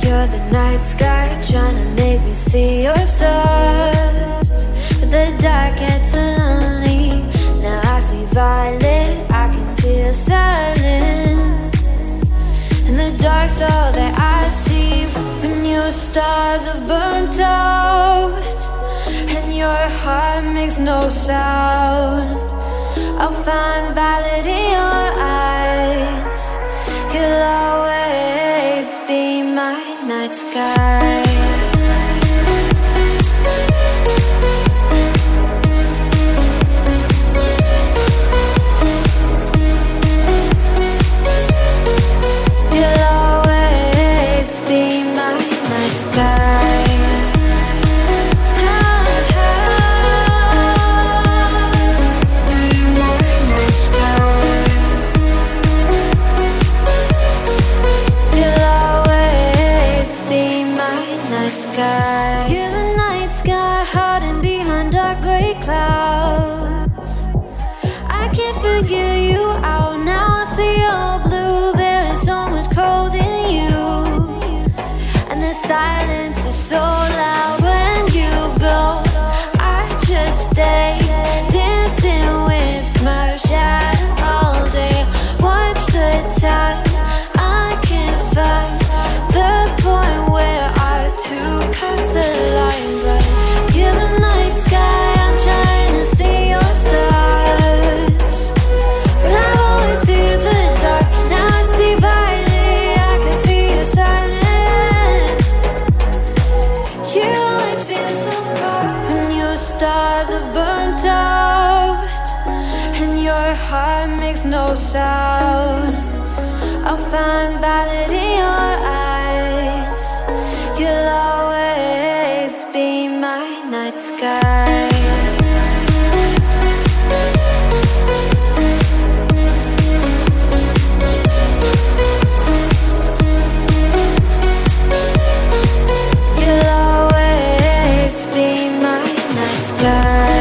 You're the night sky trying to make me see your stars, but the dark gets so lonely. Now I see violet, I can feel silence. In the dark's all that I see. When your stars have burnt out and your heart makes no sound, I'll find violet in your eyes. You'll always be my night sky. You'll always be my night sky. You're the night sky hiding behind dark gray clouds. I can't figure you out now. I see you're blue. There is so much cold in you, and the silence is so loud when you go. I just stay dancing with my shadow all day. Watch the tide. I can't find the point where to pass the line, but you're the night sky. I'm trying to see your stars, but I've always feared the dark. Now I see violet, I can feel your silence. You always feel so far when your stars have burnt out and your heart makes no sound. I'll find violet in your eyes. You'll always be my night sky. You'll always be my night sky.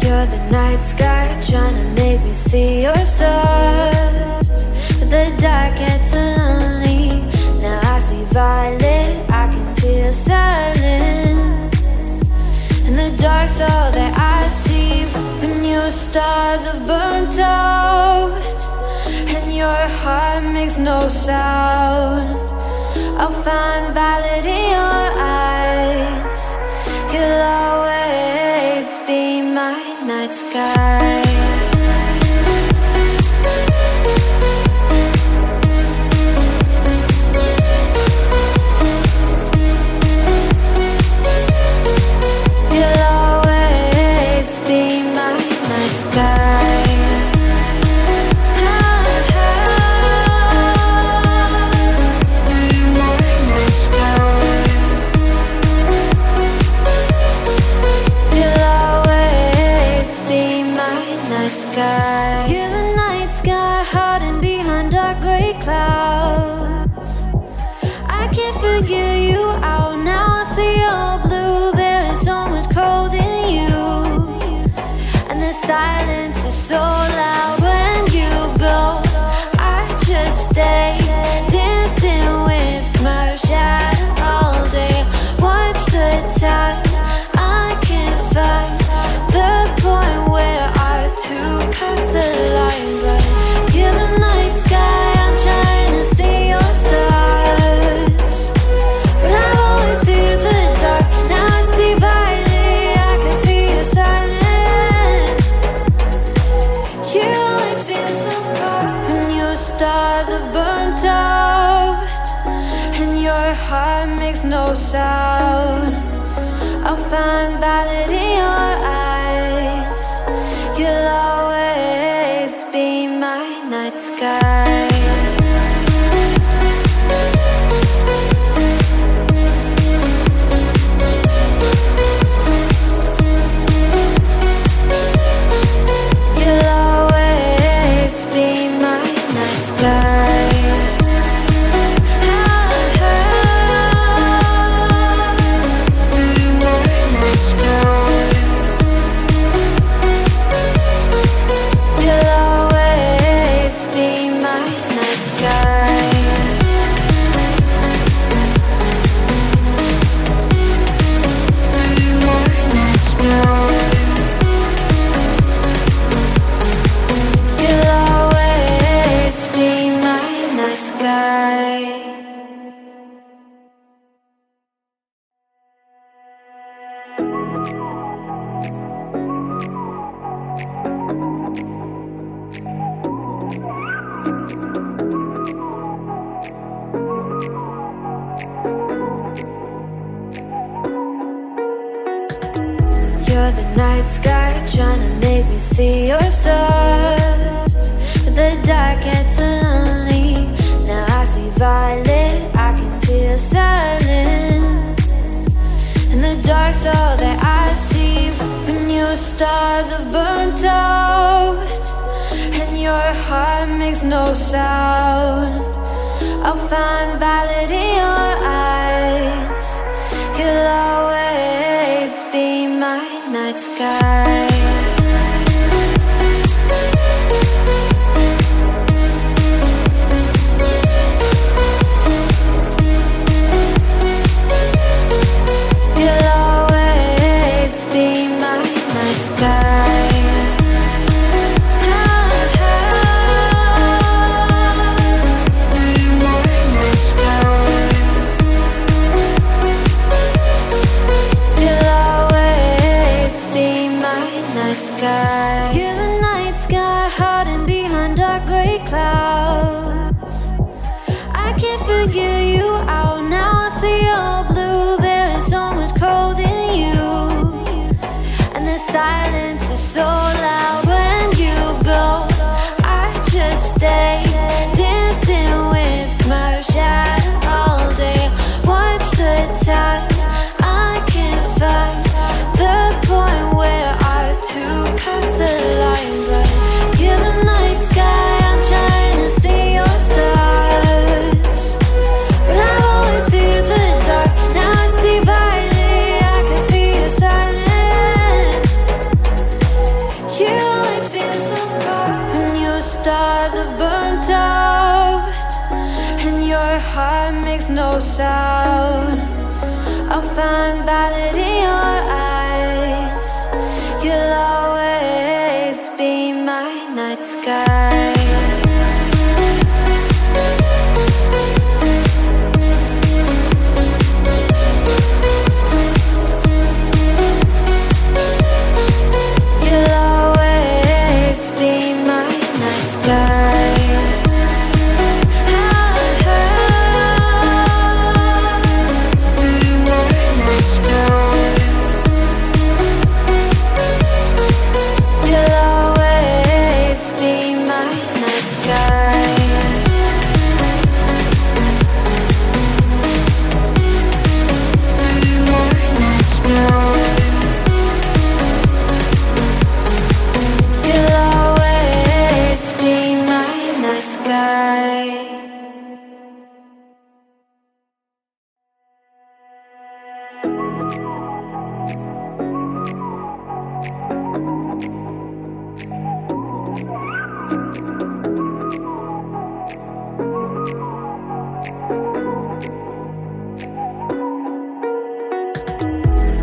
You're the night sky trying to make me see your stars, but the dark gets so lonely. Now I see violet, I can feel silence. In the dark's all that I see. When your stars have burnt out and your heart makes no sound, I'll find violet in your eyes. You'll always be my night sky. You'll always be my night sky. You're the night sky hiding behind dark gray clouds. I can't figure you out now. I see you're blue. There is so much cold in you, and the silence is so loud when you go. I just stay dancing with my shadow all day. Watch the tide. I can't find the point where sound. I'll find valid in your eyes. You'll always be my night sky. You're the night sky trying to make me see your stars, but the dark gets lonely. Now I see violet, I can feel silence. In the dark's all that I see. When your stars have burnt out and your heart makes no sound, I'll find valid in your eyes. You'll always be my night sky. You'll always be my night sky. You're the night sky hiding behind dark grey clouds. I can't figure you out now. I see all blue. There is so much cold in you, and the silence is so loud when you go. I just stay dancing with my shadow all day. Watch the tide. I can't find the point where to pass the line, but you're the night sky. I'm trying to see your stars, but I've always feared the dark. Now I see violet, I can feel your silence. You always feel so far when your stars have burnt out and your heart makes no sound. I'll find valid in your eyes. You'll always be my night sky. You'll always be my night sky.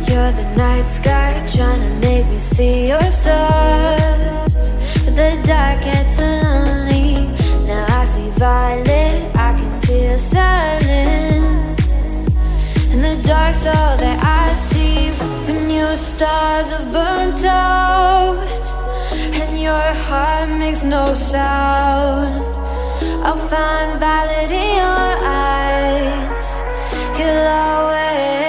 You're the night sky trying to make me see your stars, but the dark gets lonely. Now I see violet, I can feel silence. In the dark's all that I see. When your stars have burnt out and your heart makes no sound, I'll find valid in your eyes. You'll always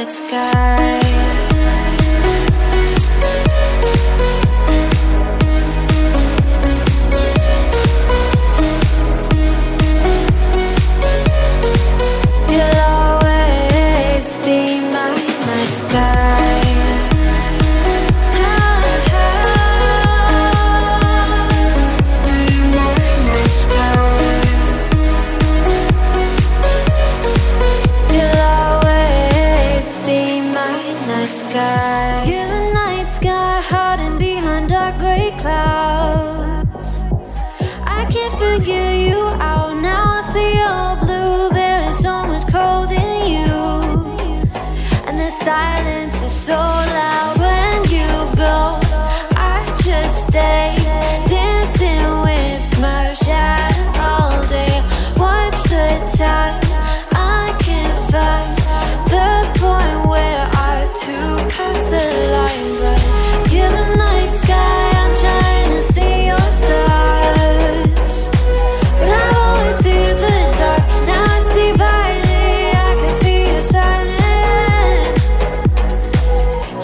night sky. You'll always be my night sky. You're the night sky hiding behind dark grey clouds. I can't figure you out now. I see you're blue. There is so much cold in you, and the silence is so loud when you go. I just stay dancing with my shadow all day. Watch the tide. I can't find the point where to pass the line, but you're the night sky. I'm trying to see your stars, but I always fear the dark. Now I see brightly. I can feel your silence.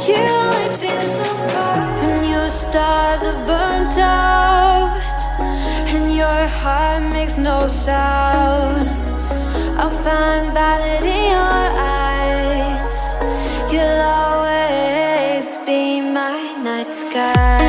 You always feel so far, and your stars have burnt out, and your heart makes no sound. I'll find valid in your eyes. You'll always be my night sky.